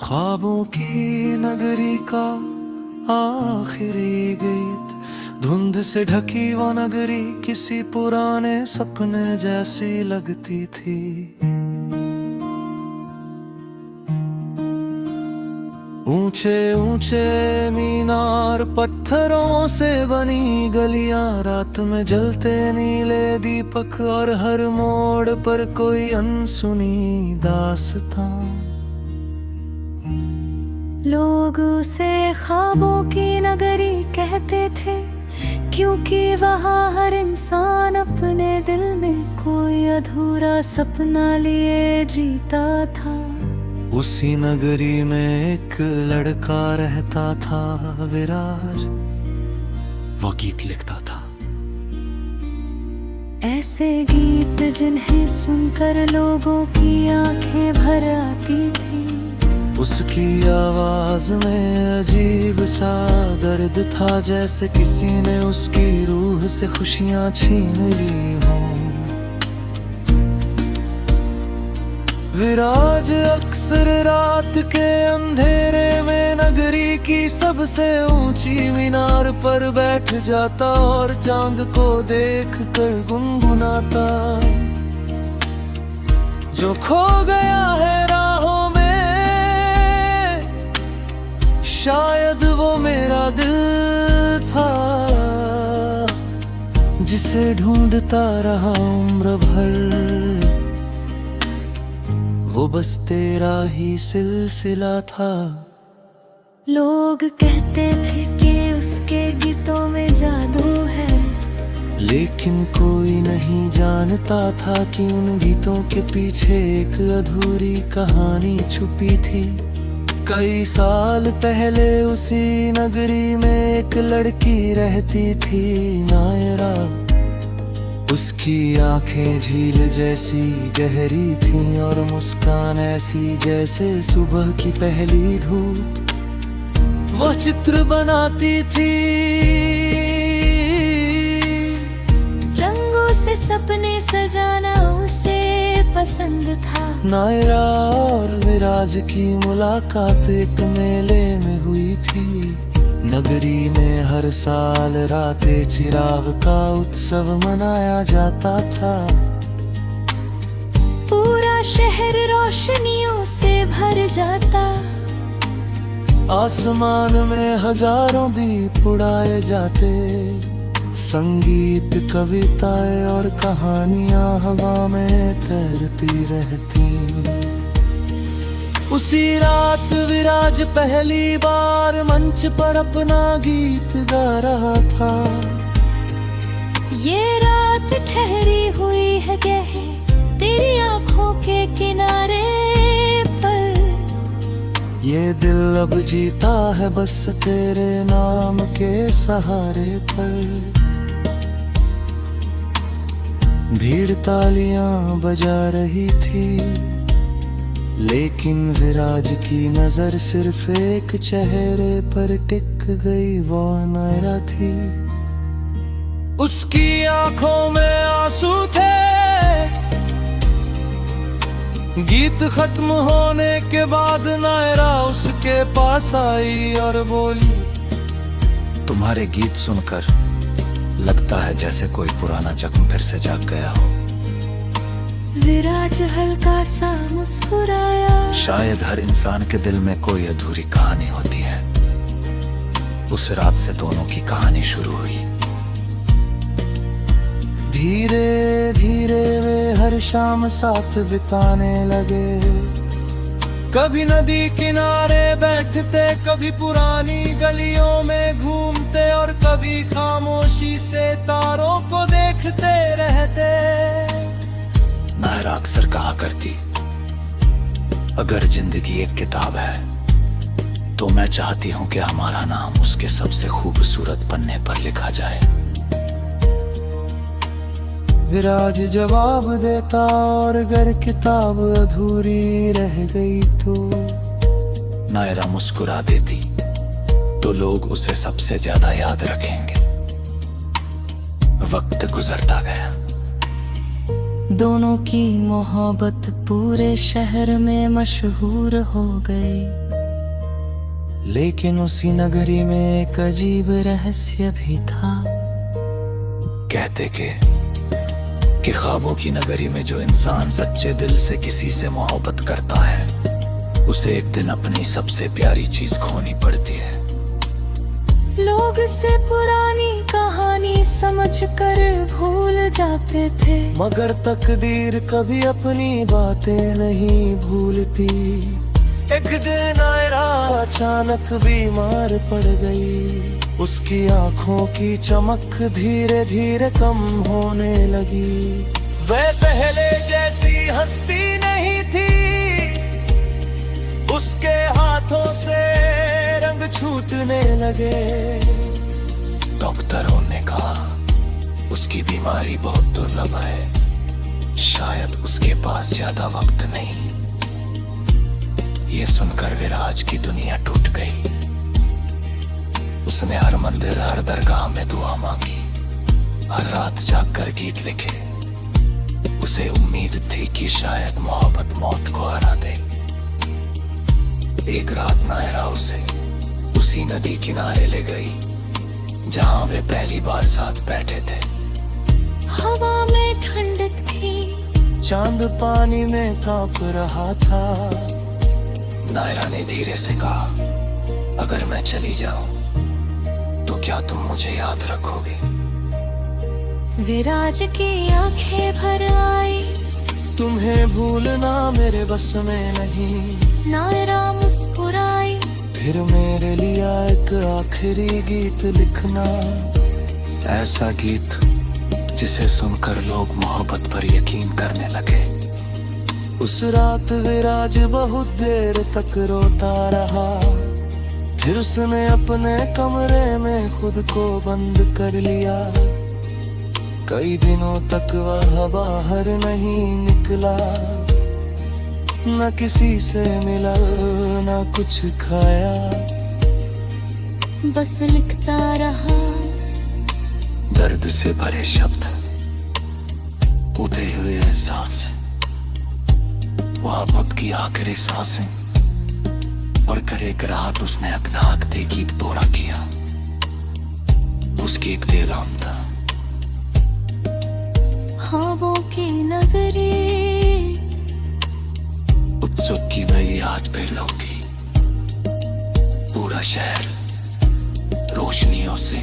ख्वाबों की नगरी का आखिरी गीत, धुंध से ढकी वो नगरी किसी पुराने सपने जैसी लगती थी। ऊंचे ऊंचे मीनार, पत्थरों से बनी गलियां, रात में जलते नीले दीपक और हर मोड़ पर कोई अनसुनी दास्तां। लोग उसे ख्वाबों की नगरी कहते थे, क्योंकि वहाँ हर इंसान अपने दिल में कोई अधूरा सपना लिए जीता था। उसी नगरी में एक लड़का रहता था, विराज। वो गीत लिखता था, ऐसे गीत जिन्हें सुनकर लोगों की आंखें भर आती थी। उसकी आवाज में अजीब सा दर्द था, जैसे किसी ने उसकी रूह से खुशियां छीन ली हों। विराज अक्सर रात के अंधेरे में नगरी की सबसे ऊंची मीनार पर बैठ जाता और चांद को देख कर गुनगुनाता, जो खो गया है राहों में, शायद वो मेरा दिल था, जिसे ढूंढता रहा उम्र भर। वो बस तेरा ही सिलसिला था। लोग कहते थे कि उसके गीतों में जादू है, लेकिन कोई नहीं जानता था कि उन गीतों के पीछे एक अधूरी कहानी छुपी थी। कई साल पहले उसी नगरी में एक लड़की रहती थी, नायरा। उसकी आंखें झील जैसी गहरी थीं और मुस्कान ऐसी जैसे सुबह की पहली धूप। वो चित्र बनाती थी, रंगों से सपने सजाना उसे पसंद था। नायरा और विराज की मुलाकात एक मेले में हुई थी। नगरी में हर साल राते चिराग का उत्सव मनाया जाता था। पूरा शहर रोशनियों से भर जाता, आसमान में हजारों दीप उड़ाए जाते। संगीत, कविताएं और कहानियां हवा में तैरती रहती। उसी रात विराज पहली बार मंच पर अपना गीत गा रहा था। ये रात ठहरी हुई है गहे तेरी आंखों के किनारे पर। ये दिल अब जीता है बस तेरे नाम के सहारे पर। भीड़ तालियां बजा रही थी, लेकिन विराज की नजर सिर्फ एक चेहरे पर टिक गई, वो नायरा थी। उसकी आंखों में आंसू थे। गीत खत्म होने के बाद नायरा उसके पास आई और बोली, तुम्हारे गीत सुनकर लगता है जैसे कोई पुराना जख्म फिर से जाग गया हो। विराज हल्का सा मुस्कुराया। शायद हर इंसान के दिल में कोई अधूरी कहानी होती है। उस रात से दोनों की कहानी शुरू हुई। धीरे धीरे वे हर शाम साथ बिताने लगे। कभी नदी किनारे बैठते, कभी पुरानी गलियों में घूमते और कभी खामोशी से तारों को देखते रहते। नायरा अक्सर कहा करती, अगर जिंदगी एक किताब है तो मैं चाहती हूँ कि हमारा नाम उसके सबसे खूबसूरत पन्ने पर लिखा जाए। विराज जवाब देता और अगर किताब अधूरी रह गई तो नायरा मुस्कुरा देती, तो लोग उसे सबसे ज्यादा याद रखेंगे। वक्त गुजरता गया। दोनों की मोहब्बत पूरे शहर में मशहूर हो गई। लेकिन उसी नगरी में एक अजीब रहस्य भी था। कहते कि ख्वाबों की नगरी में जो इंसान सच्चे दिल से किसी से मोहब्बत करता है, उसे एक दिन अपनी सबसे प्यारी चीज खोनी पड़ती है। लोग से पुरानी कहानी समझकर भूल जाते थे, मगर तकदीर कभी अपनी बातें नहीं भूलती। एक दिन नायरा अचानक बीमार पड़ गई। उसकी आंखों की चमक धीरे धीरे कम होने लगी। वह पहले जैसी हंसती नहीं थी, उसके हाथों से रंग छूटने लगे। डॉक्टरों ने कहा उसकी बीमारी बहुत दुर्लभ है, शायद उसके पास ज्यादा वक्त नहीं। ये सुनकर विराज की दुनिया टूट गई। उसने हर मंदिर हर दरगाह में दुआ मांगी, हर रात जागकर गीत लिखे। उसे उम्मीद थी कि शायद मोहब्बत मौत को हरा दे। एक रात नायरा उसे उसी नदी किनारे ले गई जहां वे पहली बार साथ बैठे थे। हवा में ठंडक थी, चांद पानी में कांप रहा था। नायरा ने धीरे से कहा, अगर मैं चली जाऊं तो क्या तुम मुझे याद रखोगे? विराज की आंखें भर आई। तुम्हें भूलना मेरे बस में नहीं। नायरा मुस्कुराई। फिर मेरे लिए एक आखिरी गीत लिखना, ऐसा गीत जिसे सुनकर लोग मोहब्बत पर यकीन करने लगे। उस रात विराज बहुत देर तक रोता रहा। फिर उसने अपने कमरे में खुद को बंद कर लिया। कई दिनों तक वह बाहर नहीं निकला, न किसी से मिला न कुछ खाया, बस लिखता रहा। दर्द से भरे शब्द, उठे हुए एहसास, वह वक्त की आखिरी सांसें। और कर एक रात उसने अपना हक दे गीत पूरा किया। उसकी एक पैगाम था, ख्वाबों की नगरी उत्सुक की वही आज भी लौकी। पूरा शहर रोशनियों से